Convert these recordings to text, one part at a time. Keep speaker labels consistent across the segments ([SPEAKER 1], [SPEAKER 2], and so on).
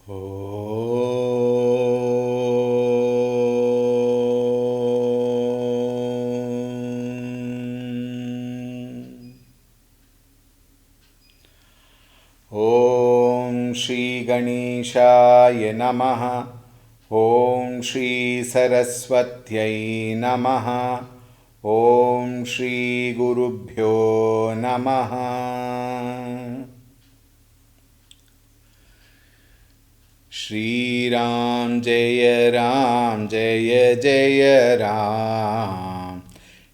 [SPEAKER 1] Om Shri Ganeshaya Namaha. Om Shri Saraswatyai Namaha. Om Shri Gurubhyo Namaha. Shri Ram Jaya Ram Jaya Jaya Ram.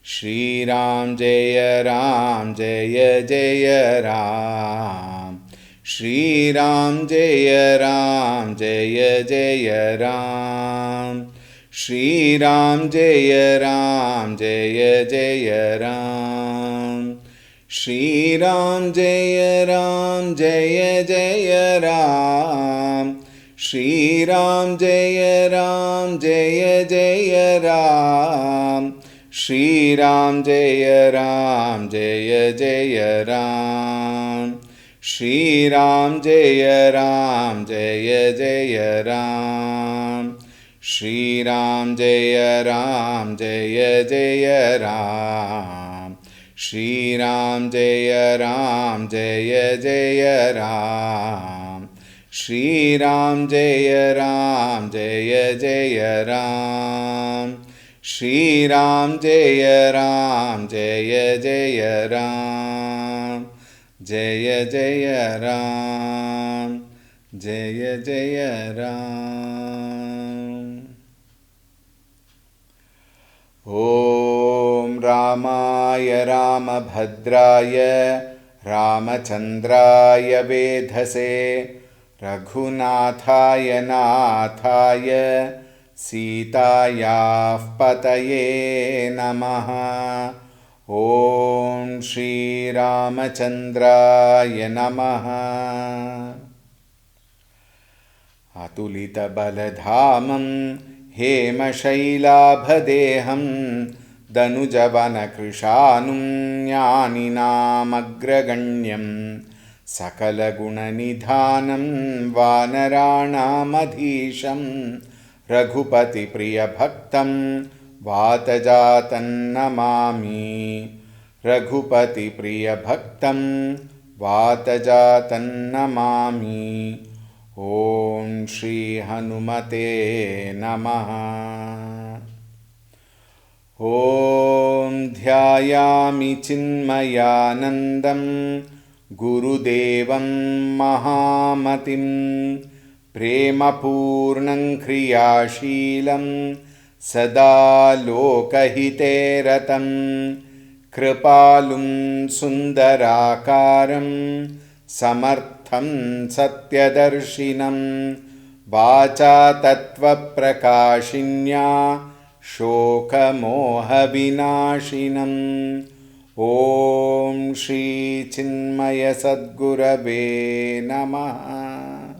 [SPEAKER 1] Shri Ram Jaya Ram Jaya Jaya Ram. Shri Ram Jaya Ram Jaya Jaya Ram. Shri Ram Jaya Ram Jaya Jaya Ram. Shri Ram Jaya Ram Jaya Jaya Ram. Shri Ram Jaya Ram Jaya Jaya Ram. Shri Ram Jaya Ram Jaya Jaya Ram. Shri Ram Jaya Ram Jaya Jaya Ram. Shri Ram Jaya Ram Jaya Jaya Ram. Shri Ram Jaya Ram Jaya Jaya Ram. Shri Ram Jaya Ram Jaya Jaya Ram. Shri Ram Jaya Ram Jaya Jaya Ram. Jaya Jaya Ram. Jaya Jaya Ram. Om Ramaya Ramabhadraya Ramachandraya Vedhase Raghunathaya Nathaya Sitayah Pataye Namaha. Om Shri Ramachandraya Namaha. Atulita Baladhamam Hemashailaabhadeham Danujavana-krishanum Jnaninam-agraganyam Sakalagunanidhanam Vanaranam-adhisham Raghupati-priyabhaktam Vatajatan namami. Raghupati-priyabhaktam Vatajatan namami. Om Shri Hanumate Namaha. Om Dhyayami Chinmayanandam Gurudevam Mahamatim Premapurnam Kriyashilam Sada Lokahiteratam Kripalum Sundarakaram Samartham Satyadarshinam Vacha Tattva Prakashinya Shoka Moha Vinashinam. Om Shri Chinmaya Sadgurave Namaha.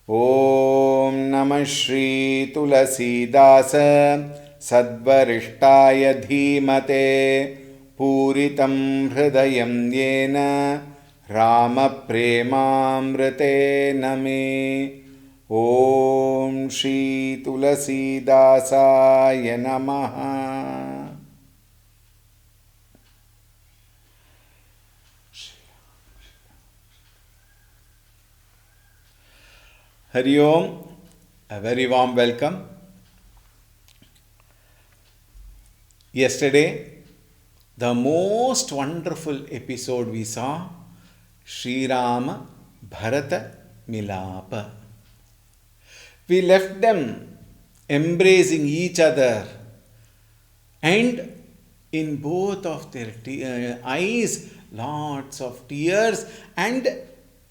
[SPEAKER 1] Om Namah Shri Tulsi Dasa Sadvarishtaya Dhimate Puritam Hridayam Yena Rama Premamrite Name. Om Shri Tulsi Dasaya Namaha. Hari Om, a very warm welcome. Yesterday, the most wonderful episode we saw, Sri Rama Bharata Milapa. We left them embracing each other, and in both of their eyes, lots of tears, and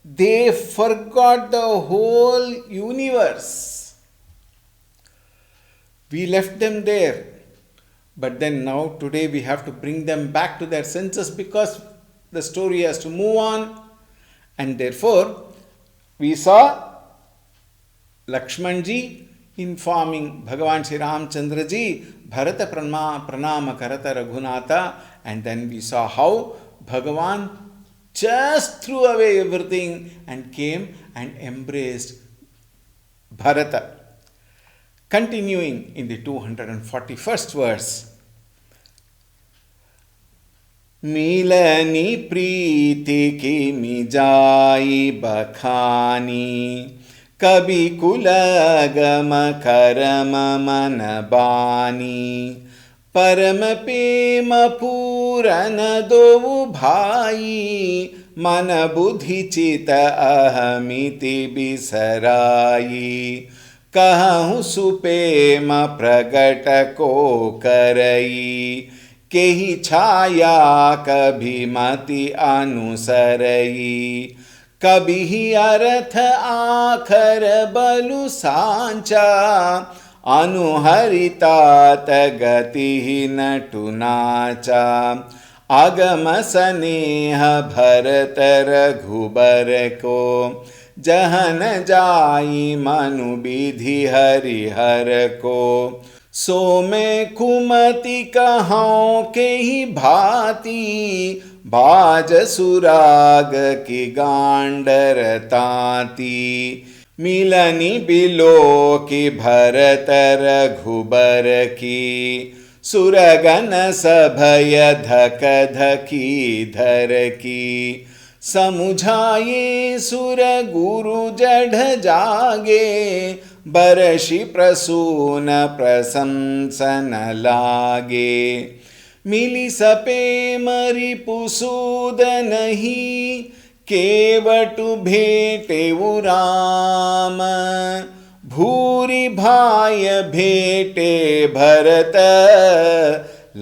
[SPEAKER 1] they forgot the whole universe. We left them there. But then now, today, we have to bring them back to their senses because the story has to move on. And therefore, we saw Lakshmanji informing Bhagavan Shri Ramchandra ji, Bharata Pranama Karata Raghunatha, and then we saw how Bhagavan just threw away everything and came and embraced Bharata. Continuing in the 241st verse. मिलनी प्रीति की मिजाई बखानी कभी कुलगम करम मन बानी परम प्रेम पूरन दो भाई मन बुद्धि चित अहमिति बिसराई कहूँ सुपेम प्रगट को करई केहि छाया कभी मति अनुसरई कभी अर्थ आखर बलु सांचा अनुहरितात गति नटु नाचा अगम स्नेह भरत रघुबर को जहन जाई मनु विधि हरिहर को सो मैं कुमति कहाँ के ही भांति बाज सुराग की गांडर ताती मिलनी बिलो की भरत रघुबर की सुरगन सभय धक धकी धर की समुझाये सुर गुरु जड़ जागे बरषि प्रसून प्रशंसन लागे मिली सपे मरी पुसूद नहीं केवटु भेटे राम भूरि भाय भेटे भरत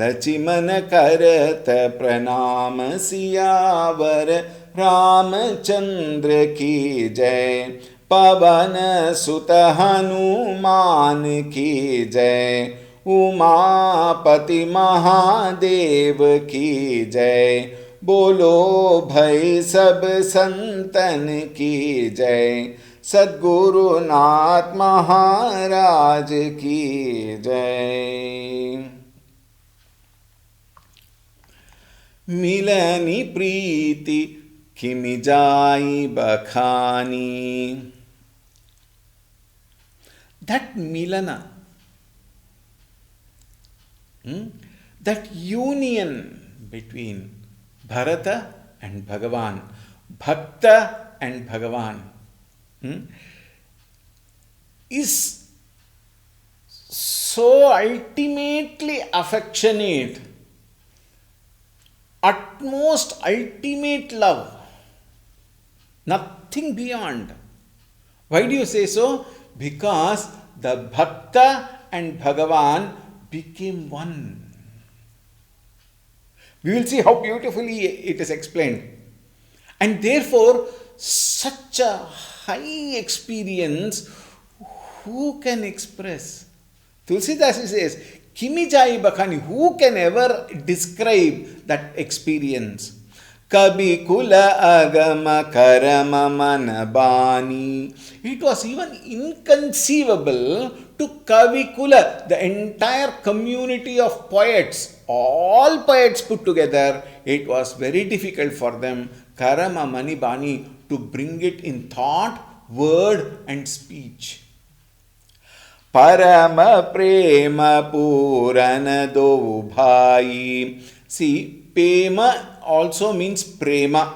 [SPEAKER 1] लचिमन करत प्रणाम सियावर रामचंद्र की जय पवन सुत हनुमान की जय उमापति महादेव की जय बोलो भई सब संतन की जय सद्गुरुनाथ महाराज की जय। मिलनी प्रीति किमि जाई बखानी. That milana, that union between Bharata and Bhagavan, Bhakta and Bhagavan, is so ultimately affectionate, utmost ultimate love, nothing beyond. Why do you say so? Because the Bhakta and Bhagavan became one. We will see how beautifully it is explained. And therefore, such a high experience, who can express? Tulsi says, Kimi jai bakhani, who can ever describe that experience? Kabhi kula agama karama man bani. It was even inconceivable to Kavi Kula, the entire community of poets, all poets put together. It was very difficult for them, Karama Mani Bani, to bring it in thought, word and speech. Parama prema purana do bhai. See, prema also means prema.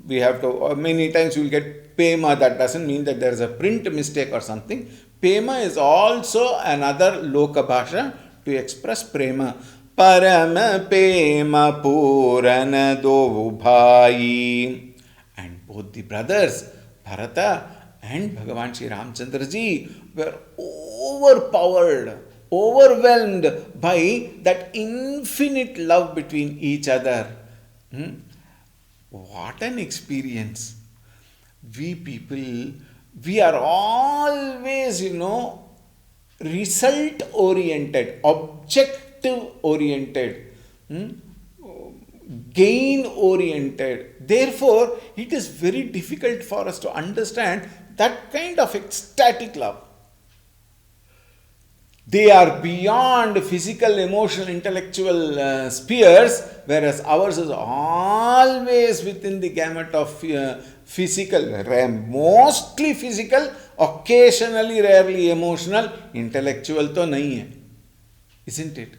[SPEAKER 1] We have to, many times you will get pema. That doesn't mean that there is a print mistake or something. Pema is also another loka bhasha to express prema. Parama prema purana do bhai. And both the brothers, Bharata and Bhagavan Sri Ramchandra ji, were overwhelmed by that infinite love between each other. What an experience. We people, we are always, result oriented, objective oriented, gain oriented. Therefore, it is very difficult for us to understand that kind of ecstatic love. They are beyond physical, emotional, intellectual spheres, whereas ours is always within the gamut of physical, mostly physical, occasionally, rarely emotional, intellectual to nahi hai. Isn't it?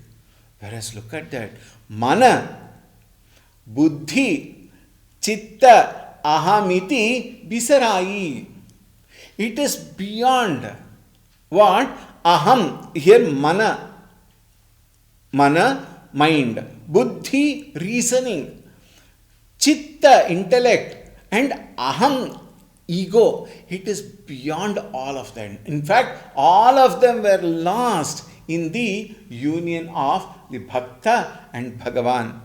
[SPEAKER 1] Whereas look at that. Mana, buddhi, chitta, ahamiti, bisarai. It is beyond what? Aham, here mana, mind, buddhi, reasoning, chitta, intellect, and aham, ego. It is beyond all of them. In fact, all of them were lost in the union of the Bhakta and Bhagavan.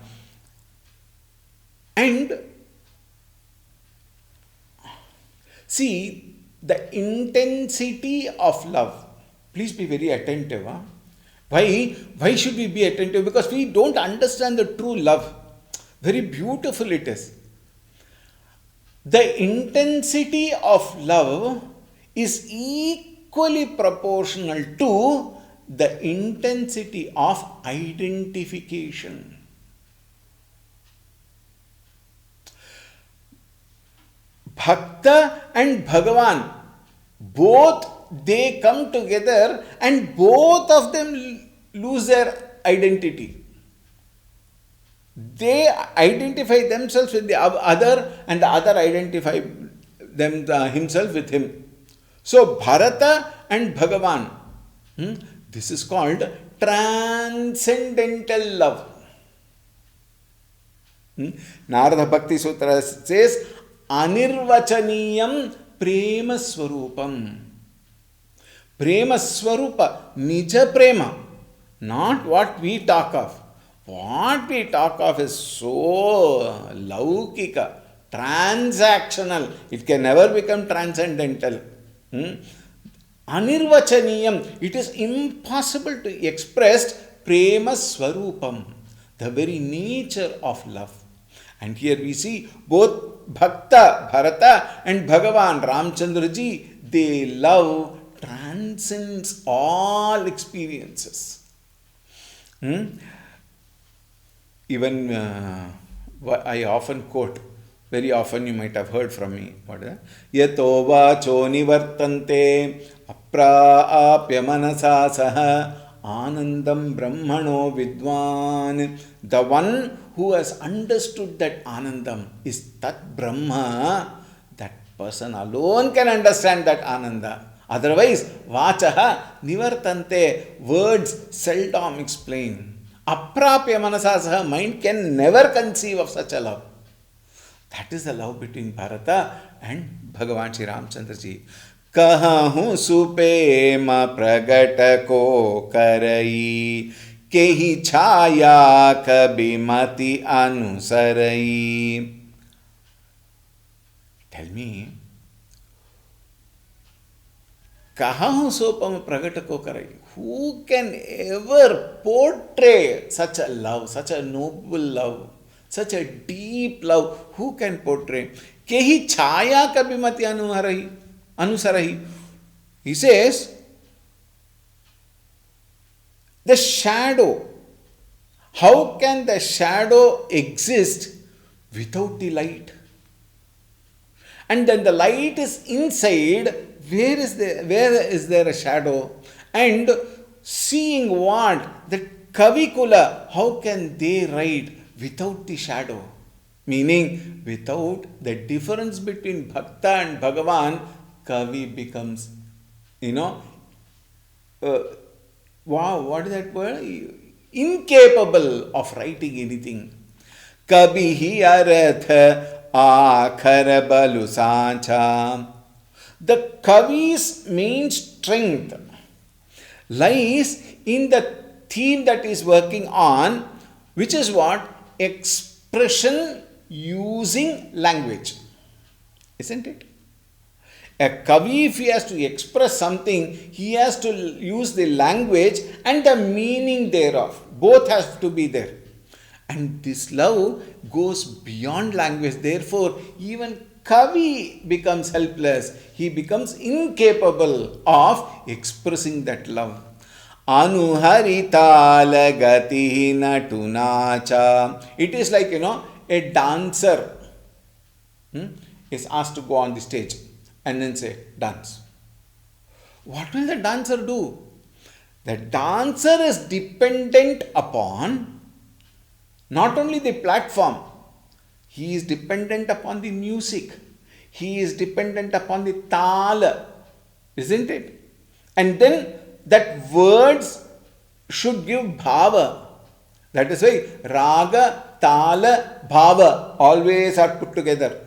[SPEAKER 1] And see, the intensity of love. Please be very attentive. Huh? Why should we be attentive? Because we don't understand the true love. Very beautiful it is. The intensity of love is equally proportional to the intensity of identification. Bhakta and Bhagavan, both they come together and both of them lose their identity. They identify themselves with the other and the other identify himself with him. So Bharata and Bhagavan, this is called transcendental love. Narada Bhakti Sutra says, Anirvachaniyam prema swarupam. Prema swarupa, nija prema, not what we talk of. What we talk of is so laukika, transactional. It can never become transcendental. Anirvachaniyam, it is impossible to express prema swarupam, the very nature of love. And here we see both Bhakta, Bharata and Bhagavan, Ramchandra ji, they love transcends all experiences. Even I often quote, very often you might have heard from me, what is that? Yato vacho nivartante apraapya manasa saha anandam brahmano vidwan. The one who has understood that anandam is Tat Brahma, that person alone can understand that ananda. Otherwise, vachaha nivartante, words seldom explain. Aprapya manasasaha, mind can never conceive of such a love. That is the love between Bharata and Bhagavan Shri Ramchandra ji. Kahahu supema pragata ko karai, kehi chaya kabimati anusarai. Tell me, Kahahu supema pragata ko karai, who can ever portray such a love, such a noble love, such a deep love? Who can portray? Kehi chaya kabimati anusarahi. He says, the shadow. How can the shadow exist without the light? And then the light is inside. Where is there a shadow? And seeing what? The Kavikula, how can they write without the shadow? Meaning, without the difference between Bhakta and Bhagavan, Kavi becomes, what is that word? Incapable of writing anything. Kabhi artha akhar balu sancha. The Kavi's main strength lies in the theme that is working on, which is what? Expression using language. Isn't it? A Kavi, if he has to express something, he has to use the language and the meaning thereof. Both have to be there. And this love goes beyond language. Therefore, even Kavi becomes helpless. He becomes incapable of expressing that love. Anuharitala gati natunacha. It is like, a dancer is asked to go on the stage and then say, dance. What will the dancer do? The dancer is dependent upon not only the platform, he is dependent upon the music. He is dependent upon the tala, isn't it? And then that words should give bhava. That is why raga, tala, bhava always are put together.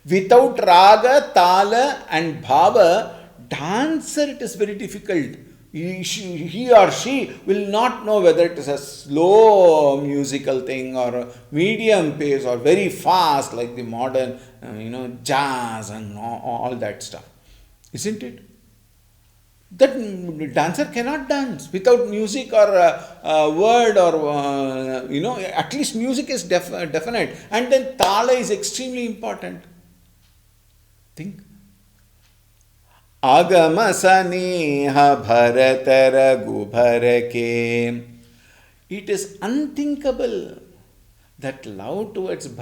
[SPEAKER 1] Without raga, tala and bhava, dancer it is very difficult. He or she will not know whether it is a slow musical thing or a medium pace or very fast like the modern, jazz and all that stuff. Isn't it? That dancer cannot dance without music or a word or, at least music is definite. And then tala is extremely important. Think. Agama saneha bharata ragubharake. It is unthinkable that love towards of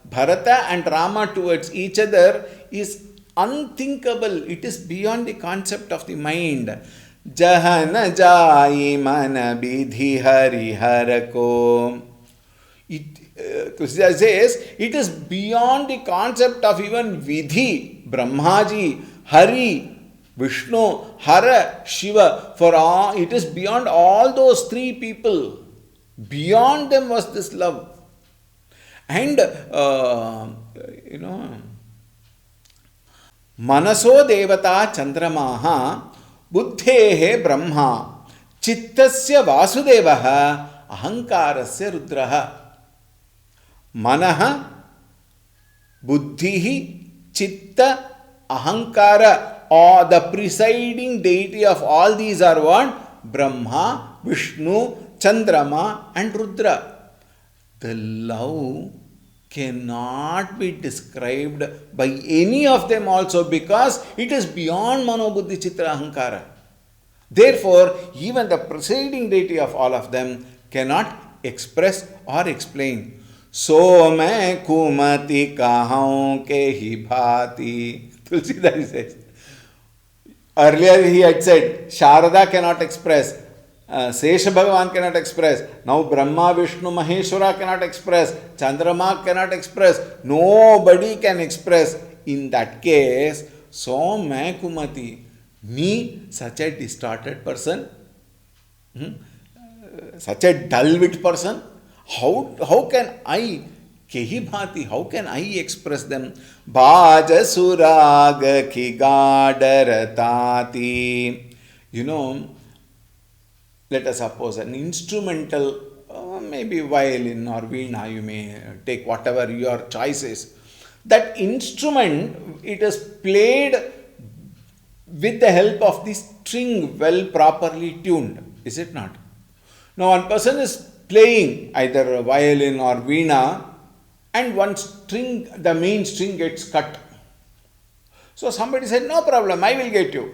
[SPEAKER 1] Bharata and Rama towards each other is unthinkable. It is beyond the concept of the mind. Jahana jai mana bidhi hari harako. Tulsi says it is beyond the concept of even Vidhi, Brahmaji, Hari, Vishnu, Hara, Shiva. For all, it is beyond all those three people. Beyond them was this love. And, Manaso Devata Chandramaha Buddhehe Brahma Chittasya Vasudevaha Ahankarasya Rudraha. Manaha, Buddhihi, Chitta, Ahankara, or the presiding deity of all these are what? Brahma, Vishnu, Chandrama and Rudra. The love cannot be described by any of them also because it is beyond Mano, Buddhi, Chitta, Ahankara. Therefore, even the presiding deity of all of them cannot express or explain. So मैं कुमति कहाऊं के ही भांति. Tulsidas says. Earlier he had said Sharada cannot express, Sesha Bhagavan cannot express, now Brahma, Vishnu, Maheshwara cannot express, Chandrama cannot express, nobody can express. In that case, so मैं कुमति, me, such a distorted person, such a dull-witted person, how can I, kehi bhati, how can I express them? Bhaja suraga ki gadaratati. Let us suppose an instrumental, maybe violin or veena, you may take whatever your choice is. That instrument, it is played with the help of the string well properly tuned, is it not? Now one person is playing either a violin or veena and one string, the main string gets cut. So somebody said, no problem, I will get you.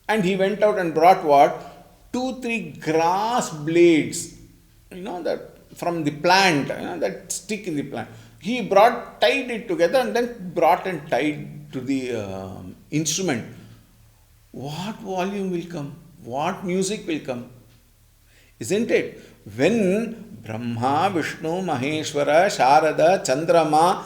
[SPEAKER 1] And he went out and brought what? 2-3 grass blades, that from the plant, that stick in the plant. He tied it together and then brought and tied to the instrument. What volume will come? What music will come? Isn't it? When Brahma, Vishnu, Maheshwara, Sharada, Chandrama,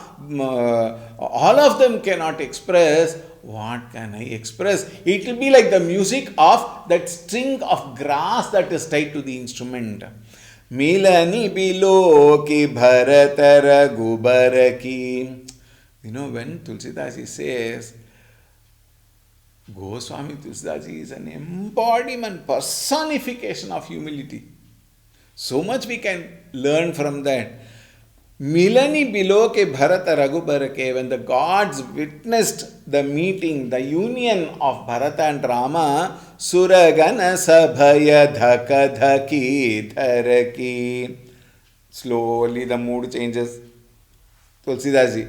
[SPEAKER 1] all of them cannot express, what can I express? It will be like the music of that string of grass that is tied to the instrument. Milani biloki bharatara gubaraki. When Tulsidas says, Goswami Tulsidas is an embodiment, personification of humility. So much we can learn from that. Milani biloke Bharata Raghubarake, when the gods witnessed the meeting, the union of Bharata and Rama, Suragana Sabhaya Dhaka Dhaki Dharaki. Slowly the mood changes. Tulsidas ji.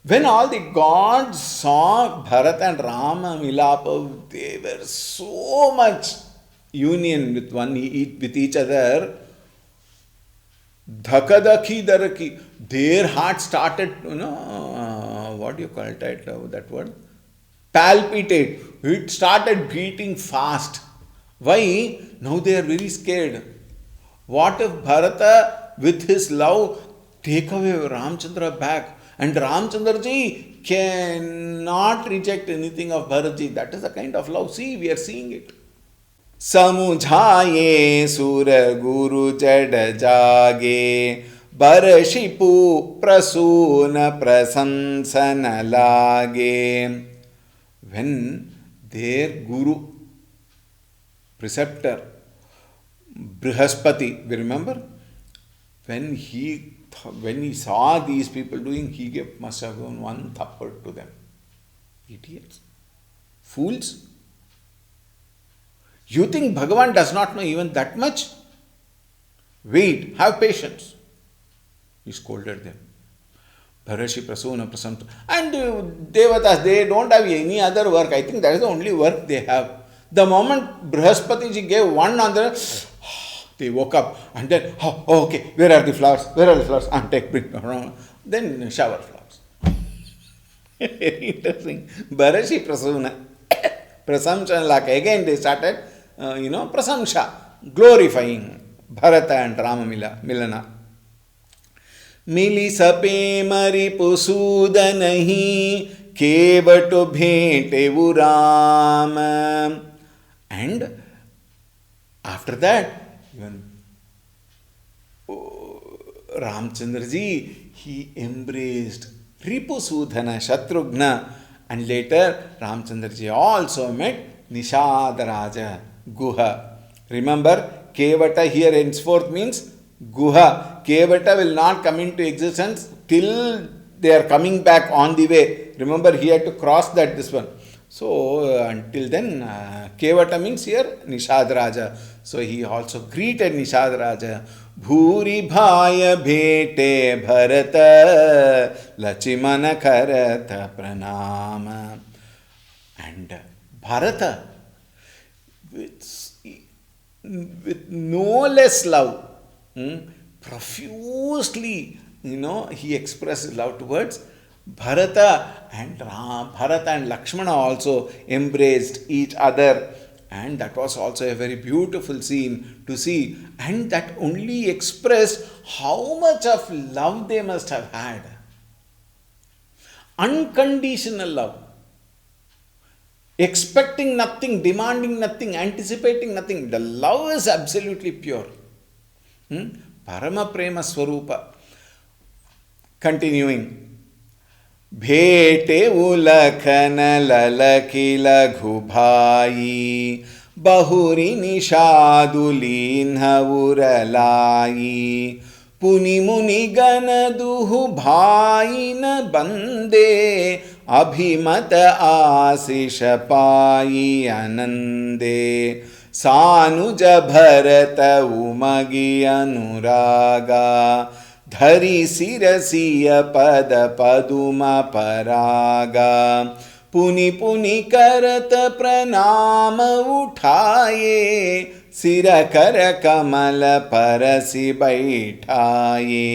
[SPEAKER 1] When all the gods saw Bharat and Rama Milapa, they were so much union with with each other. Dhakadaki daraki, their heart started, what do you call it, that word? Palpitate. It started beating fast. Why? Now they are very scared. What if Bharata, with his love, take away Ramchandra back? And Ramchandra ji cannot reject anything of Bharat ji. That is the kind of love. See, we are seeing it. समुझाये सुर गुरु जड जागे बरशिपु प्रसून प्रशंसन लागे. When their guru, preceptor, Brihaspati, we remember, when he saw these people doing, he must have given one thappad to them. Idiots, fools. You think Bhagavan does not know even that much? Wait, have patience. He scolded them. Bharashi Prasuna Prasamta. And Devatas, they don't have any other work. I think that is the only work they have. The moment Brihaspati ji gave one another, they woke up and then, okay, where are the flowers? Where are the flowers? And bring around. Then shower flowers. Very interesting. Bharashi Prasuna Prasamcha Laka. Again they started, Prasamsha, glorifying Bharata and Rama Milana. मिली सपे मरी पुसूद नहीं केवट भेंटे वो Ram. And after that, even Ramchandra ji, he embraced Ripusudhana Shatrughna, and later Ramchandra ji also met Nishadaraja Guha. Remember, Kevata here henceforth means Guha. Kevata will not come into existence till they are coming back on the way. Remember, he had to cross this one. So, until then, Kevata means here Nishadaraja. So, he also greeted Nishadaraja. Bhuri bhaya bhete bharata lachimana karata pranama. And Bharata, with no less love, profusely, he expresses love towards Bharata, and Bharata and Lakshmana also embraced each other, and that was also a very beautiful scene to see, and that only expressed how much of love they must have had. Unconditional love. Expecting nothing, demanding nothing, anticipating nothing. The love is absolutely pure. Parama Prema Swarupa. Continuing. भेटे उलखन ललकी लघु भाई बहुरी निषादुलीन उरलाई पुनि मुनि गण दुहु भाई न बंदे अभिमत आशीष पाई आनंदे सानुज भरत उमगी अनुरागा धरी सिरसिय पद पदुम परागा पुनि पुनि करत प्रणाम उठाए सिर कर कमल परसि बैठाए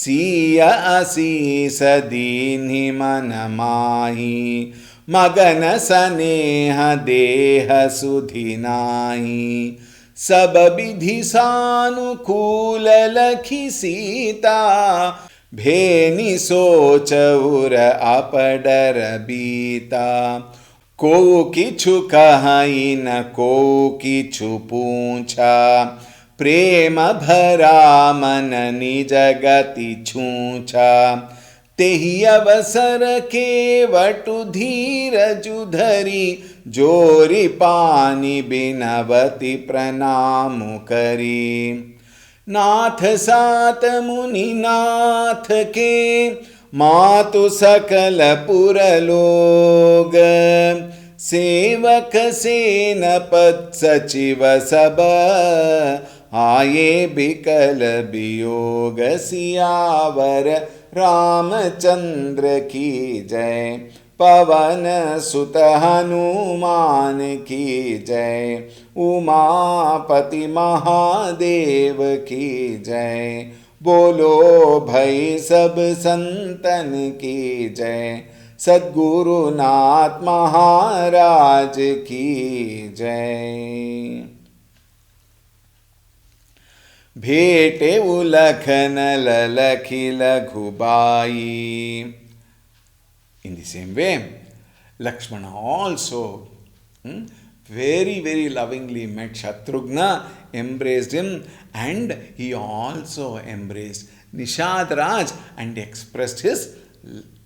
[SPEAKER 1] सिय असीस दीन्हि मन माही मगन सनेह देह सुधि नाहि सब विधि सानुकूल लखी सीता भेनि सोच उर अपडर बीता को किछु कहि न को किछु पूछा प्रेम भरा मन निज गति छूछा तेहि अवसर केवटु धीरजु धरी जोरी पानी बिनवती प्रणाम करी नाथ सात मुनि नाथ के मातु सकल पुर लोग सेवक सेनपत सचिव सब आये बिकल वियोग सियावर रामचंद्र की जय, पवन सुत हनुमान की जय, उमापति महादेव की जय, बोलो भाई सब संतन की जय, सद्गुरुनाथ महाराज की जय। भेटे उलखन ललखी लघुबाई. In the same way, Lakshmana also very, very lovingly met Shatrughna, embraced him, and he also embraced Nishad Raj and expressed his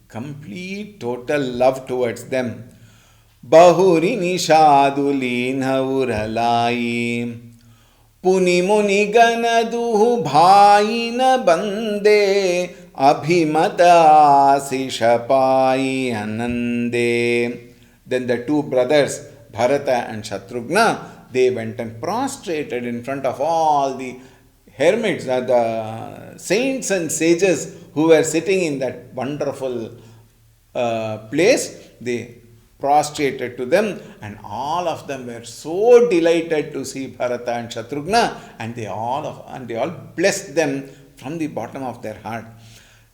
[SPEAKER 1] complete, total love towards them. Bahuri Nishadulin Uralai. पुनि मुनि गण दुहु भाई न बंदे, अभिमत आशीष पाई आनंदे. Then the two brothers, Bharata and Shatrughna, they went and prostrated in front of all the hermits, the saints and sages who were sitting in that wonderful place. They prostrated to them, and all of them were so delighted to see Bharata and Shatrughna, and they all blessed them from the bottom of their heart.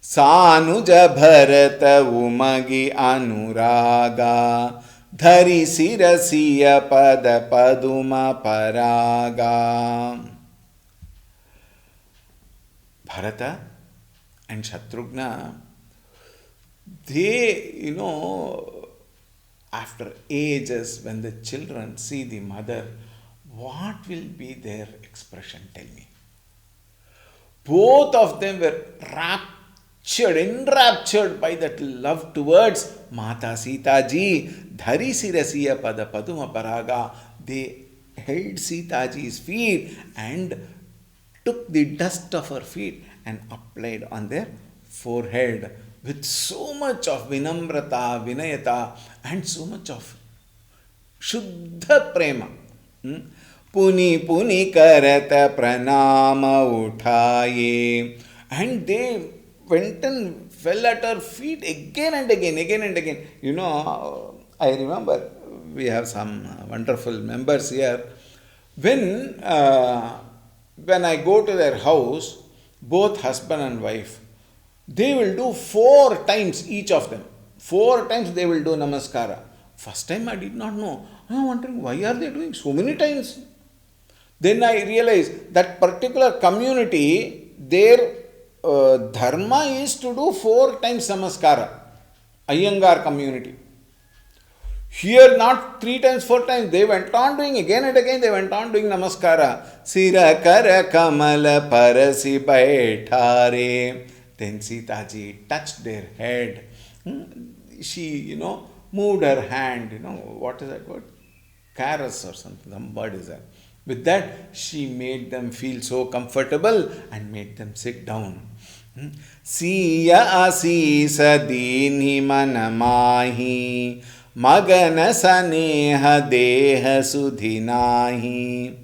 [SPEAKER 1] Sanuja Bharata umagi anuraga, dhari sirasiya pada paduma paraga. Bharata and Shatrughna, they, after ages, when the children see the mother, what will be their expression? Tell me. Both of them were enraptured by that love towards Mata Sita ji. Dhari sirasiya pada paduma paraga. They held Sita ji's feet and took the dust of her feet and applied on their forehead with so much of vinamrata, vinayata, and so much of shuddha prema. Puni puni karata pranama uthaye. And they went and fell at her feet again and again. I remember we have some wonderful members here. When I go to their house, both husband and wife, they will do 4 times, each of them. 4 times they will do namaskara. First time I did not know. I am wondering, why are they doing so many times? Then I realized that particular community, their dharma is to do 4 times namaskara. Iyengar community. Here not 3 times, 4 times. They went on doing again and again. They went on doing namaskara. Sira kara kamala parasi baithare. Then Sita ji touched their head. She, moved her hand. What is that word? Caress or something. Some word is that. With that, she made them feel so comfortable and made them sit down. Siya asisa dini manamahi, magana saneha deha sudhinahi.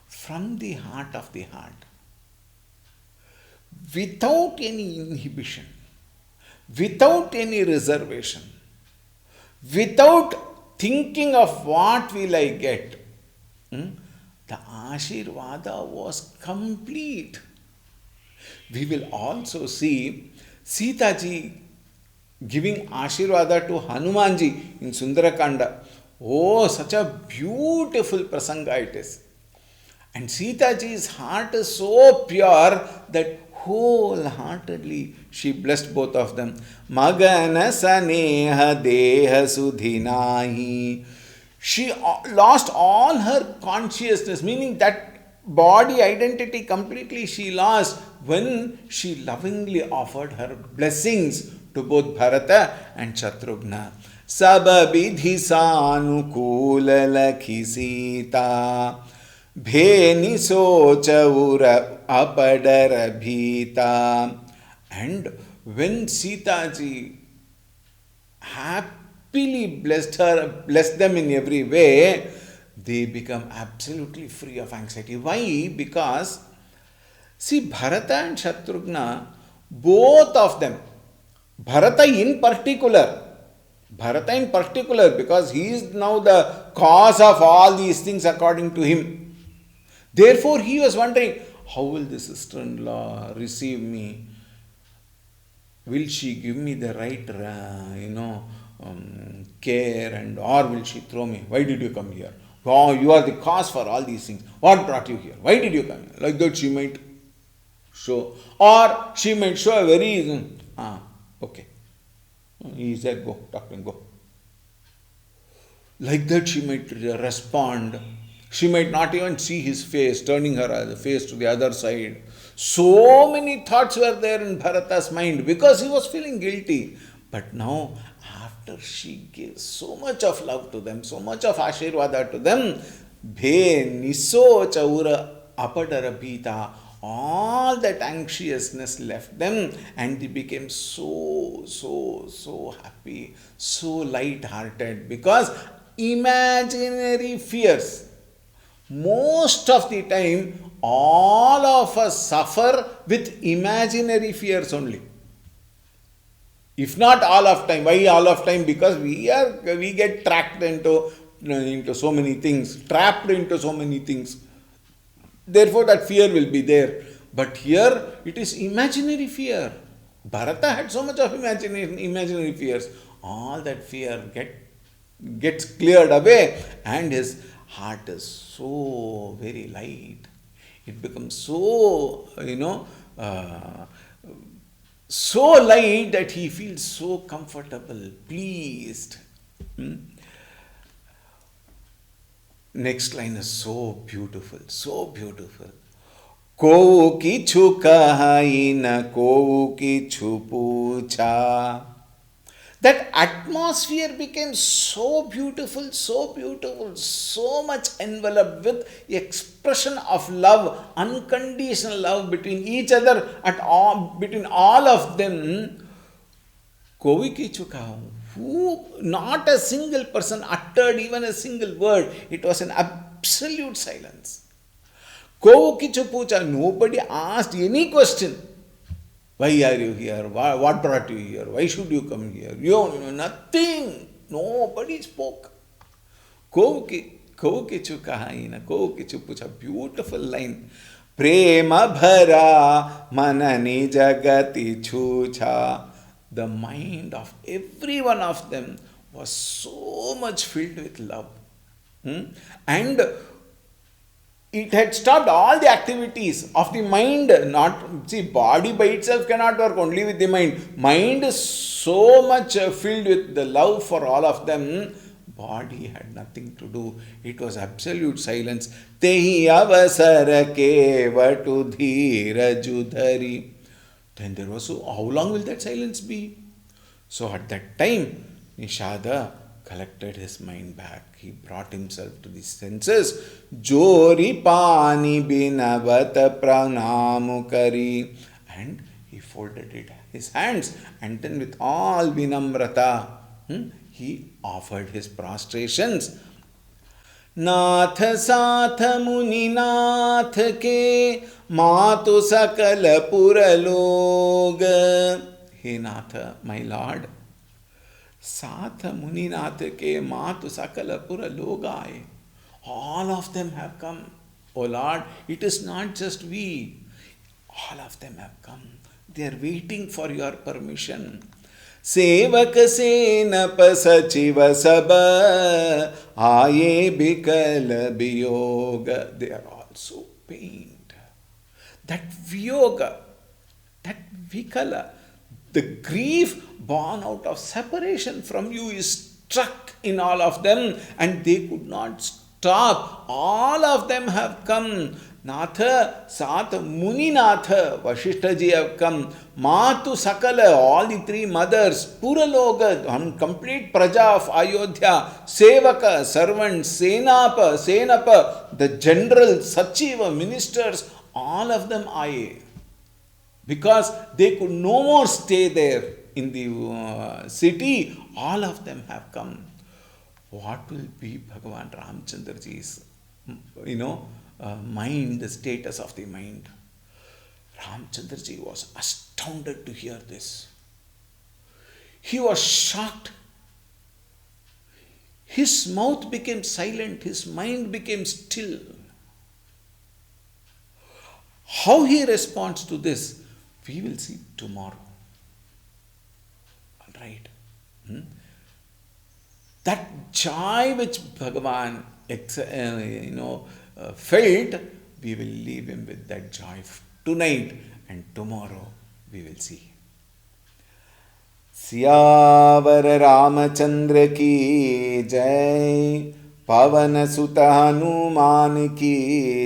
[SPEAKER 1] From the heart of the heart, without any inhibition, without any reservation, without thinking of what will I get, the Ashirvada was complete. We will also see Sita ji giving Ashirvada to Hanumanji in Sundarakanda. Oh, such a beautiful prasanga it is. And Sita ji's heart is so pure that wholeheartedly she blessed both of them. Magana saneha deha sudhinahi. She lost all her consciousness, meaning that body identity completely she lost when she lovingly offered her blessings to both Bharata and Shatrughna. Sababidhi sanukula lakhi Sita, bheni sochaura apadara bhita. And when Sita ji happily blessed them in every way, they become absolutely free of anxiety. Why? Because, see, Bharata and Shatrughna, both of them, Bharata in particular, because he is now the cause of all these things according to him. Therefore, he was wondering, how will the sister-in-law receive me? Will she give me the right, care, and or will she throw me? Why did you come here? Oh, you are the cause for all these things. What brought you here? Why did you come here? Like that she might show. Or she might show a very, okay. He said, go, talk to him, go. Like that she might respond. She might not even see his face, turning her face to the other side. So many thoughts were there in Bharata's mind because he was feeling guilty. But now, after she gives so much of love to them, so much of Ashirvada to them, Bhe niso chaura apadara bhita, all that anxiousness left them and they became so happy, so light-hearted because imaginary fears. Most of the time, all of us suffer with imaginary fears only. If not all of time, why all of time? Because we get trapped into so many things, trapped into so many things. Therefore, that fear will be there. But here, it is imaginary fear. Bharata had so much of imaginary fears. All that fear gets cleared away, and his heart is so very light. It becomes so, so light that he feels so comfortable, pleased. Next line is so beautiful, so beautiful. Kovu kichu kahai na kovu kichu pucha. That atmosphere became so beautiful, so much enveloped with expression of love, unconditional love between each other, between all of them. Kovu kichu kahai. Who, not a single person uttered even a single word. It was an absolute silence. Kovu kichu pucha. Nobody asked any question. Why are you here? What brought you here? Why should you come here? Nothing. Nobody spoke. Kovu kichu kahaina. Kovu kichu pucha. Beautiful line. Prema bhara manani jagati chucha. The mind of every one of them was so much filled with love. And it had stopped all the activities of the mind. Body by itself cannot work, only with the mind. Mind is so much filled with the love for all of them. Body had nothing to do. It was absolute silence. Tehi avasara kevatu dhira judhari. Then there was, how long will that silence be? So at that time, Nishada collected his mind back. He brought himself to the senses. Jori pani binavata pranamukari. And he folded his hands, and then with all vinamrata, he offered his prostrations. नाथ साथ मुनि नाथ के मातु सकल पुरलोग. He Nath, my Lord, साथ मुनि नाथ के मातु सकल पुरलोगाय. All of them have come. O Lord, it is not just we. All of them have come. They are waiting for your permission. सेवक सेनप सचिव सब आये बिकल वियोग. They are also pained. That viyoga, that vikala, the grief born out of separation from you is struck in all of them, and they could not stop. All of them have come. Natha, Sat, Muni Natha, Vashishtaji have come. Matu Sakala, all the three mothers, Puraloga, complete Praja of Ayodhya, Sevaka, servants, Senapa, the general, Sachiva, ministers, all of them aye. Because they could no more stay there in the city, all of them have come. What will be Bhagavan Ramchandraji's, mind, the status of the mind? Ramchandraji was astounded to hear this. He was shocked. His mouth became silent, his mind became still. How he responds to this, we will see tomorrow. All right. That joy which Bhagavan felt, we will leave him with that joy tonight, and tomorrow we will see. Siyavar Ramchandra की जय, पवन सुत हनुमान की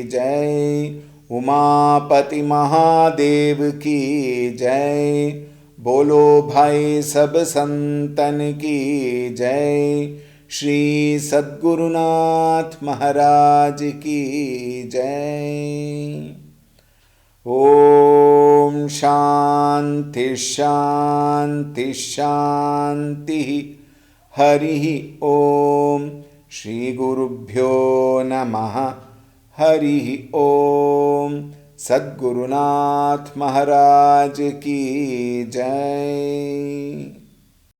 [SPEAKER 1] जय, उमापति महादेव की जय, बोलो भाई सब संतन की जय, श्री सद्गुरुनाथ महाराज की जय। ओम शांति शांति शांति। हरि ओम। श्री गुरुभ्यो नमः। हरि ओम। सद्गुरुनाथ महाराज की जय।